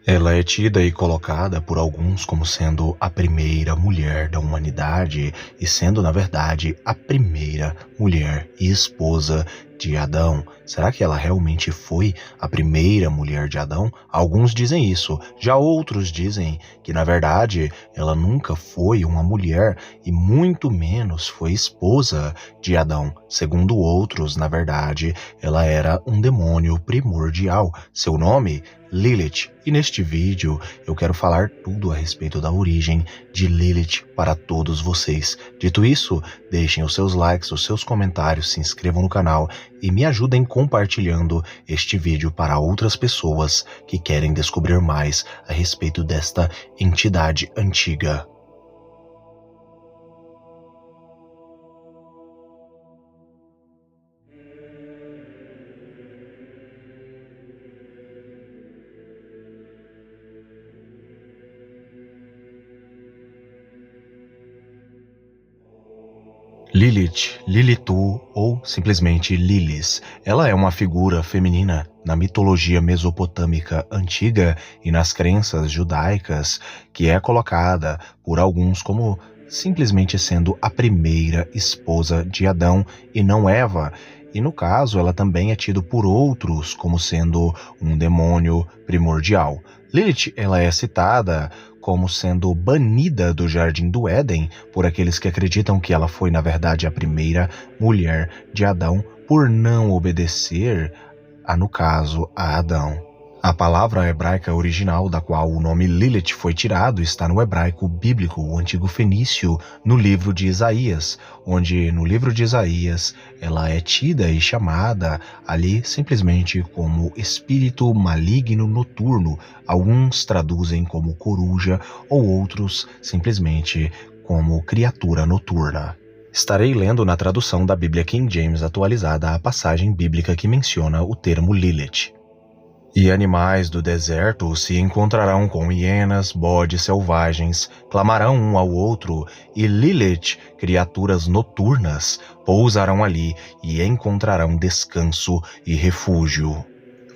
Ela é tida e colocada por alguns como sendo a primeira mulher da humanidade e sendo, na verdade, a primeira mulher e esposa de Adão. Será que ela realmente foi a primeira mulher de Adão? Alguns dizem isso, já outros dizem que, na verdade, ela nunca foi uma mulher e muito menos foi esposa de Adão. Segundo outros, na verdade, ela era um demônio primordial. Seu nome? Lilith. E neste vídeo eu quero falar tudo a respeito da origem de Lilith para todos vocês. Dito isso, deixem os seus likes, os seus comentários, se inscrevam no canal e me ajudem compartilhando este vídeo para outras pessoas que querem descobrir mais a respeito desta entidade antiga. Lilith, Lilitu ou simplesmente Lilis, ela é uma figura feminina na mitologia mesopotâmica antiga e nas crenças judaicas que é colocada por alguns como simplesmente sendo a primeira esposa de Adão e não Eva. E no caso, ela também é tida por outros como sendo um demônio primordial. Lilith, ela é citada como sendo banida do Jardim do Éden por aqueles que acreditam que ela foi, na verdade, a primeira mulher de Adão por não obedecer no caso, a Adão. A palavra hebraica original da qual o nome Lilith foi tirado está no hebraico bíblico, o antigo fenício, no livro de Isaías, onde no livro de Isaías ela é tida e chamada ali simplesmente como espírito maligno noturno. Alguns traduzem como coruja ou outros simplesmente como criatura noturna. Estarei lendo na tradução da Bíblia King James atualizada a passagem bíblica que menciona o termo Lilith. E animais do deserto se encontrarão com hienas, bodes selvagens, clamarão um ao outro, e Lilith, criaturas noturnas, pousarão ali e encontrarão descanso e refúgio.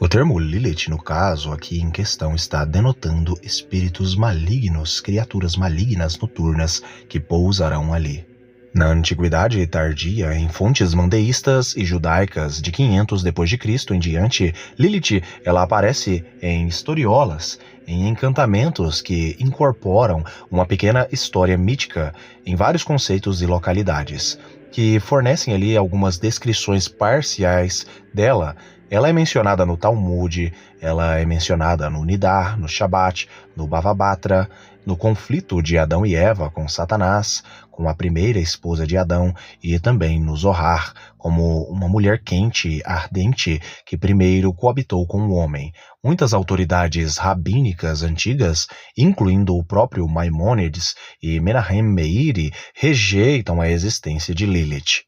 O termo Lilith, no caso aqui em questão, está denotando espíritos malignos, criaturas malignas noturnas que pousarão ali. Na Antiguidade Tardia, em fontes mandeístas e judaicas de 500 d.C. em diante, Lilith ela aparece em historiolas, em encantamentos que incorporam uma pequena história mítica em vários conceitos e localidades, que fornecem ali algumas descrições parciais dela. Ela é mencionada no Talmud, ela é mencionada no Nidar, no Shabat, no Bava Batra, no conflito de Adão e Eva com Satanás, com a primeira esposa de Adão, e também no Zohar, como uma mulher quente, ardente, que primeiro coabitou com o homem. Muitas autoridades rabínicas antigas, incluindo o próprio Maimônides e Menahem Meiri, rejeitam a existência de Lilith.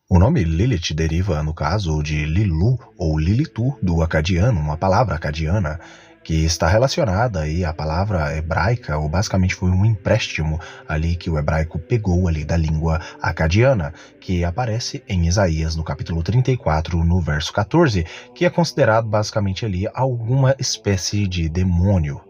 O nome Lilith deriva, no caso, de Lilu ou Lilitu, do acadiano, uma palavra acadiana, que está relacionada aí à palavra hebraica, ou basicamente foi um empréstimo ali que o hebraico pegou ali da língua acadiana, que aparece em Isaías no capítulo 34, no verso 14, que é considerado basicamente ali alguma espécie de demônio.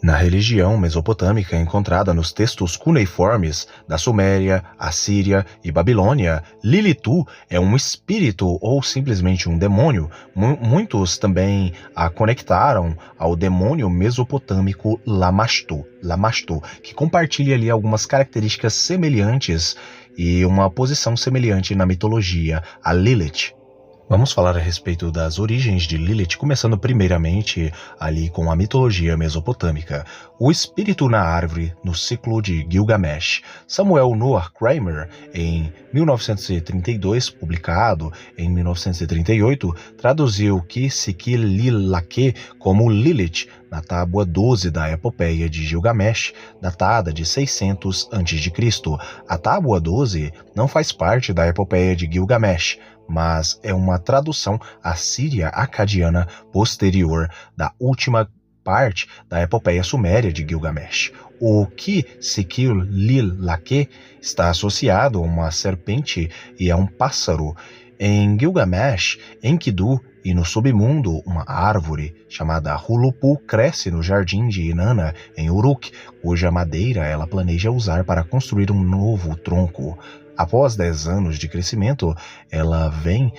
Na religião mesopotâmica encontrada nos textos cuneiformes da Suméria, Assíria e Babilônia, Lilitu é um espírito ou simplesmente um demônio. Muitos também a conectaram ao demônio mesopotâmico Lamashtu, que compartilha ali algumas características semelhantes e uma posição semelhante na mitologia a Lilith. Vamos falar a respeito das origens de Lilith, começando primeiramente ali com a mitologia mesopotâmica. O espírito na árvore, no ciclo de Gilgamesh. Samuel Noah Kramer, em 1932, publicado em 1938, traduziu Ki-Sikil-Lil-Lake como Lilith na tábua 12 da epopeia de Gilgamesh, datada de 600 a.C. A tábua 12 não faz parte da epopeia de Gilgamesh, mas é uma tradução assíria acadiana posterior da última parte da epopeia suméria de Gilgamesh. O Ki-Sikil-Lil-Lake está associado a uma serpente e a um pássaro. Em Gilgamesh, Enkidu E no submundo, uma árvore chamada Hulupu cresce no jardim de Inanna, em Uruk, cuja madeira ela planeja usar para construir um novo tronco. Após 10 anos de crescimento, ela vem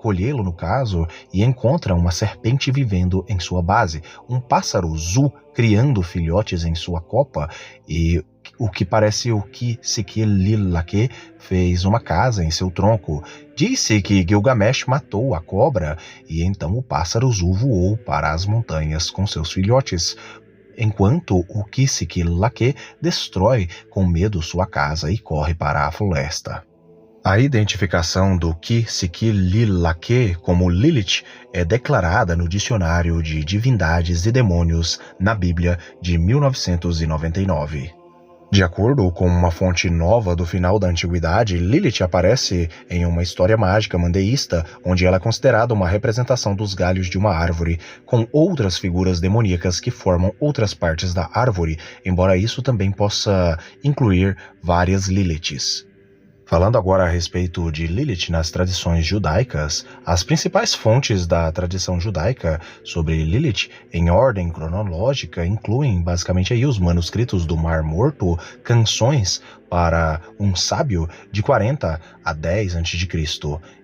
colhê-lo no caso e encontra uma serpente vivendo em sua base, um pássaro Zu criando filhotes em sua copa e o que parece o Ki-Sikil-Lil-Lake fez uma casa em seu tronco. Disse que Gilgamesh matou a cobra e então o pássaro Zu voou para as montanhas com seus filhotes, enquanto o Ki-Sikil-Lake destrói com medo sua casa e corre para a floresta. A identificação do Ki-Sikil-Lil-Lake como Lilith é declarada no Dicionário de Divindades e Demônios na Bíblia de 1999. De acordo com uma fonte nova do final da Antiguidade, Lilith aparece em uma história mágica mandeísta, onde ela é considerada uma representação dos galhos de uma árvore, com outras figuras demoníacas que formam outras partes da árvore, embora isso também possa incluir várias Liliths. Falando agora a respeito de Lilith nas tradições judaicas, as principais fontes da tradição judaica sobre Lilith, em ordem cronológica, incluem basicamente aí os manuscritos do Mar Morto, canções para um sábio de 40 a 10 a.C.,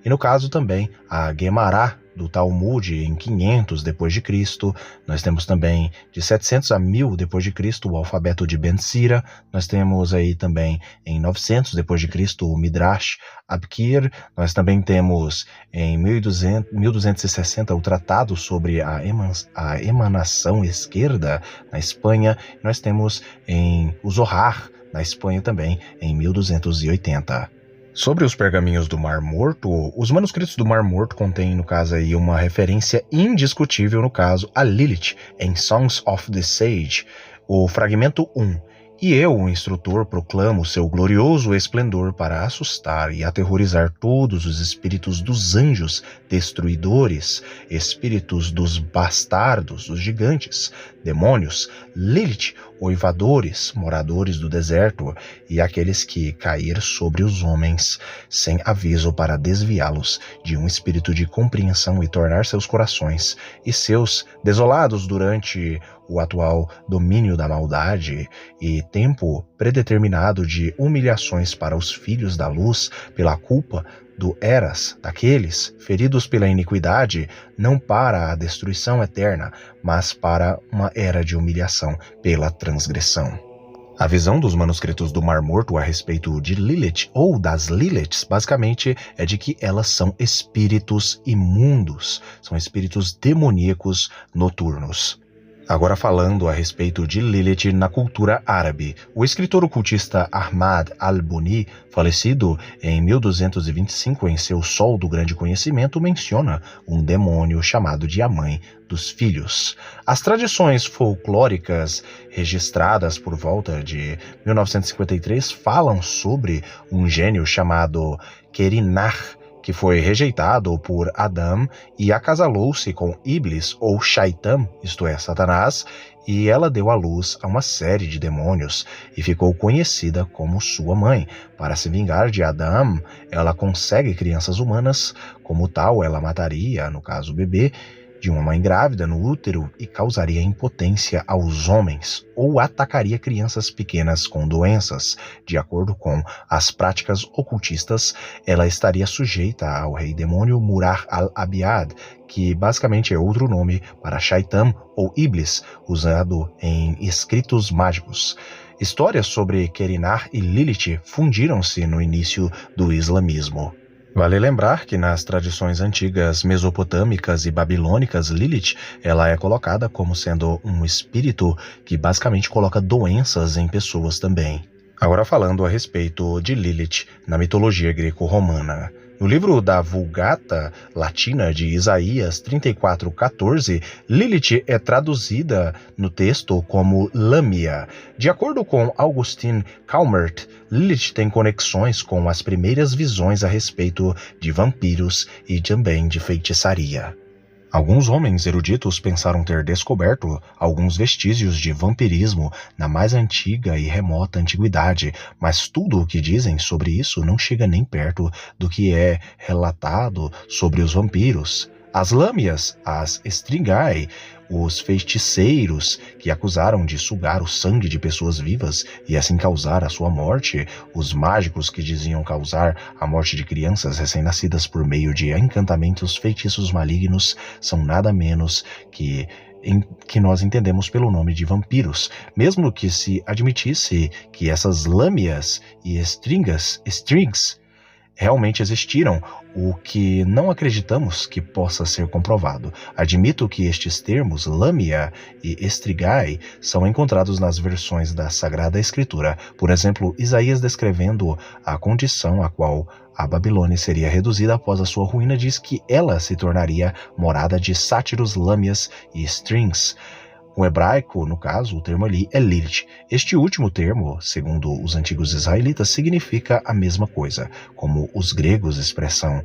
e no caso também a Guemará do Talmud em 500 d.C., nós temos também de 700 a 1000 d.C. o alfabeto de Ben Sira, nós temos aí também em 900 d.C. o Midrash Abkir, nós também temos em 1260 o Tratado sobre a Emanação Esquerda na Espanha, nós temos em o Zohar na Espanha também em 1280. Sobre os pergaminhos do Mar Morto, os manuscritos do Mar Morto contêm, no caso aí, uma referência indiscutível, no caso, a Lilith, em Songs of the Sage, o fragmento 1. E eu, o instrutor, proclamo seu glorioso esplendor para assustar e aterrorizar todos os espíritos dos anjos destruidores, espíritos dos bastardos, dos gigantes, demônios, Lilith, oivadores, moradores do deserto e aqueles que cair sobre os homens sem aviso para desviá-los de um espírito de compreensão e tornar seus corações e seus desolados durante o atual domínio da maldade e tempo predeterminado de humilhações para os filhos da luz pela culpa do Eras, daqueles feridos pela iniquidade, não para a destruição eterna, mas para uma era de humilhação pela transgressão. A visão dos manuscritos do Mar Morto a respeito de Lilith ou das Liliths, basicamente, é de que elas são espíritos imundos, são espíritos demoníacos noturnos. Agora falando a respeito de Lilith na cultura árabe, o escritor ocultista Ahmad al-Buni, falecido em 1225 em seu Sol do Grande Conhecimento, menciona um demônio chamado de a Mãe dos Filhos. As tradições folclóricas registradas por volta de 1953 falam sobre um gênio chamado Kerinar, que foi rejeitado por Adão e acasalou-se com Iblis ou Shaitan, isto é, Satanás, e ela deu à luz a uma série de demônios e ficou conhecida como sua mãe. Para se vingar de Adão, ela consegue crianças humanas, como tal ela mataria, no caso o bebê, de uma mãe grávida no útero e causaria impotência aos homens ou atacaria crianças pequenas com doenças. De acordo com as práticas ocultistas, ela estaria sujeita ao rei demônio Murad al-Abiad, que basicamente é outro nome para Shaitan ou Iblis, usado em escritos mágicos. Histórias sobre Kerinar e Lilith fundiram-se no início do islamismo. Vale lembrar que nas tradições antigas mesopotâmicas e babilônicas, Lilith ela é colocada como sendo um espírito que basicamente coloca doenças em pessoas também. Agora falando a respeito de Lilith na mitologia greco-romana. No livro da Vulgata Latina de Isaías 34:14, Lilith é traduzida no texto como Lâmia. De acordo com Augustin Calmert, Lilith tem conexões com as primeiras visões a respeito de vampiros e também de feitiçaria. Alguns homens eruditos pensaram ter descoberto alguns vestígios de vampirismo na mais antiga e remota antiguidade, mas tudo o que dizem sobre isso não chega nem perto do que é relatado sobre os vampiros. As lâmias, as Stringai, os feiticeiros que acusaram de sugar o sangue de pessoas vivas e assim causar a sua morte, os mágicos que diziam causar a morte de crianças recém-nascidas por meio de encantamentos, feitiços malignos, são nada menos que nós entendemos pelo nome de vampiros, mesmo que se admitisse que essas lâmias e strings realmente existiram, o que não acreditamos que possa ser comprovado. Admito que estes termos, lâmia e estrigai, são encontrados nas versões da Sagrada Escritura. Por exemplo, Isaías descrevendo a condição a qual a Babilônia seria reduzida após a sua ruína diz que ela se tornaria morada de sátiros, lâmias e strings. No hebraico, no caso, o termo ali é Lilith. Este último termo, segundo os antigos israelitas, significa a mesma coisa, como os gregos expressam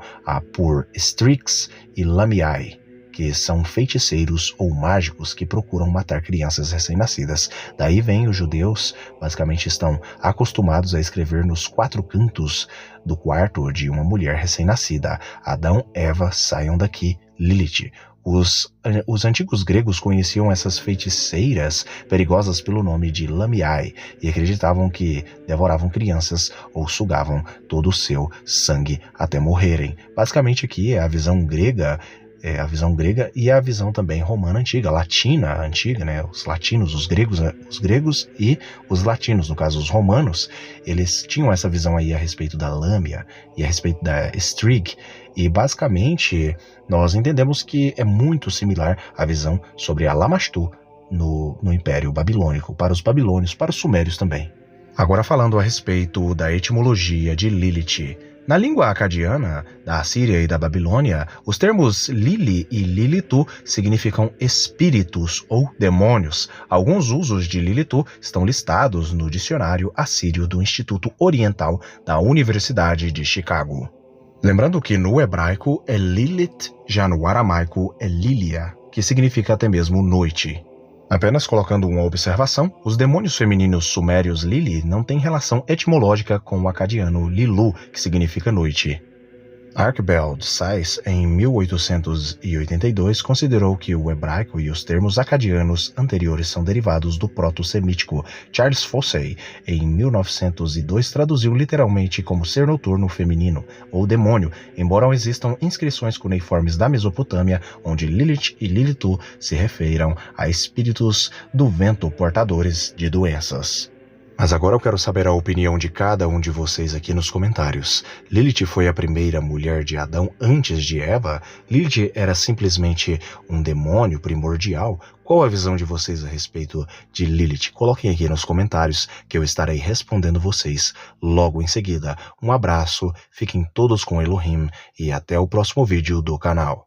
por Strix e Lamiai, que são feiticeiros ou mágicos que procuram matar crianças recém-nascidas. Daí vem os judeus, basicamente estão acostumados a escrever nos 4 cantos do quarto de uma mulher recém-nascida: Adão, Eva, saiam daqui, Lilith. Os antigos gregos conheciam essas feiticeiras perigosas pelo nome de Lamiai e acreditavam que devoravam crianças ou sugavam todo o seu sangue até morrerem. Basicamente aqui é a visão grega e a visão também romana antiga, latina antiga, né? Os latinos, os gregos e os latinos, no caso os romanos, eles tinham essa visão aí a respeito da lâmia e a respeito da strig, e basicamente nós entendemos que é muito similar à visão sobre a Lamashtu no Império Babilônico, para os babilônios, para os sumérios também. Agora falando a respeito da etimologia de Lilith. Na língua acadiana, da Assíria e da Babilônia, os termos Lili e Lilitu significam espíritos ou demônios. Alguns usos de Lilitu estão listados no dicionário assírio do Instituto Oriental da Universidade de Chicago. Lembrando que no hebraico é Lilith, já no aramaico é Lilia, que significa até mesmo noite. Apenas colocando uma observação, os demônios femininos sumérios Lili não têm relação etimológica com o acadiano Lilu, que significa noite. Archibald Sayce, em 1882, considerou que o hebraico e os termos acadianos anteriores são derivados do proto-semítico. Charles Fossey, em 1902, traduziu literalmente como ser noturno feminino, ou demônio, embora existam inscrições cuneiformes da Mesopotâmia, onde Lilith e Lilitu se referam a espíritos do vento portadores de doenças. Mas agora eu quero saber a opinião de cada um de vocês aqui nos comentários. Lilith foi a primeira mulher de Adão antes de Eva? Lilith era simplesmente um demônio primordial? Qual a visão de vocês a respeito de Lilith? Coloquem aqui nos comentários que eu estarei respondendo vocês logo em seguida. Um abraço, fiquem todos com Elohim e até o próximo vídeo do canal.